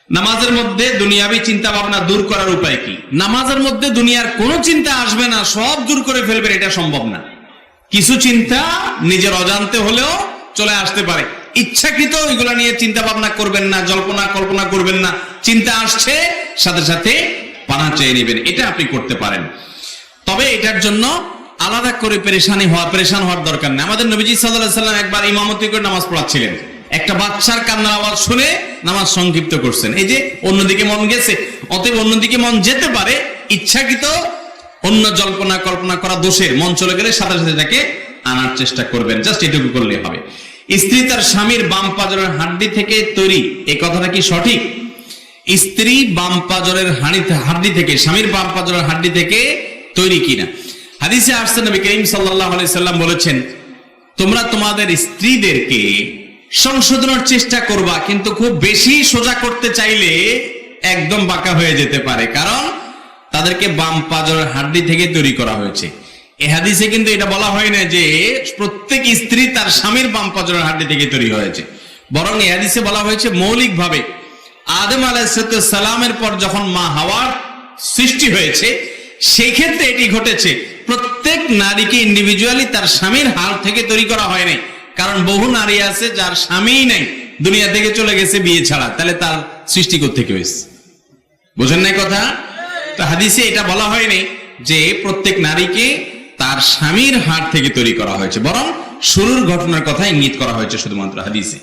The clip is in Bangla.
নামাজের মধ্যে দুনিয়াবি চিন্তা ভাবনা দূর করার উপায় কি? নামাজের মধ্যে দুনিয়ার কোনো চিন্তা আসবে না, সব দূর করে ফেলবেন, এটা সম্ভব না। কিছু চিন্তা নিজের অজান্তে হলেও চলে আসতে পারে, ইচ্ছাকৃত ওইগুলা নিয়ে চিন্তা ভাবনা করবেন না, জল্পনা কল্পনা করবেন না। চিন্তা আসছে, সাথে সাথে পানা চেয়ে নেবেন, এটা আপনি করতে পারেন। তবে এটার জন্য আলাদা করে পেরেশান হওয়ার দরকার নেই। আমাদের নবীজি সাল্লাল্লাহু আলাইহি ওয়াসাল্লাম একবার ইমামতি করে নামাজ পড়াচ্ছিলেন, একটা বাচ্চার কান্নার আওয়াজ শুনে নামাজ সংক্ষিপ্ত করছেন। এই যে অন্যদিকে মন গেছে, অতএব অন্যদিকে মন যেতে পারে, ইচ্ছাকৃত অন্য জল্পনা কল্পনা করা দোষের মন চলে গেলে সাথে সাথে তাকে আনার চেষ্টা করবেন, জাস্ট এটুকু করলে হবে। স্ত্রী তার স্বামীর বাম পাঁজরের হাড্ডি থেকে তৈরি, এই কথাটা কি সঠিক? স্ত্রী বাম পাঁজরের হাড্ডি থেকে, স্বামীর বাম পাঁজরের হাড্ডি থেকে তৈরি কিনা? হাদিসে আসছে নবী করিম সাল্লাল্লাহু আলাইহি সাল্লাম বলেছেন, তোমরা তোমাদের স্ত্রীদেরকে সংশোধনের চেষ্টা করবা, কিন্তু খুব বেশি সোজা করতে চাইলে একদম বাঁকা হয়ে যেতে পারে, কারণ তাদেরকে বাম পাঁজরের হাড্ডি থেকে তৈরি করা হয়েছে। এই হাদিসে কিন্তু এটা বলা হয় না যে প্রত্যেক স্ত্রী তার স্বামীর বাম পাঁজরের হাড্ডি থেকে তৈরি হয়েছে, বরং এই হাদিসে বলা হয়েছে মৌলিকভাবে আদম আলাইহিস সালামের পর যখন মা হাওয়ার সৃষ্টি হয়েছে সেই ক্ষেত্রে এটি ঘটেছে। প্রত্যেক নারীকে ইন্ডিভিজুয়ালি তার স্বামীর হাড় থেকে তৈরি করা হয় নাই, কারণ বহু নারী আছে যার স্বামীই নাই, দুনিয়া থেকে চলে গেছে বিয়ে ছাড়া, তাহলে তার সৃষ্টি কোত্থেকে হয়েছে? বুঝেন নাই কথা? তো হাদিসে এটা বলা হয়নি যে প্রত্যেক নারীকে তার স্বামীর হাড় থেকে তৈরি করা হয়েছে, বরং শুরুর ঘটনার কথা ইঙ্গিত করা হয়েছে শুধুমাত্র হাদিসে।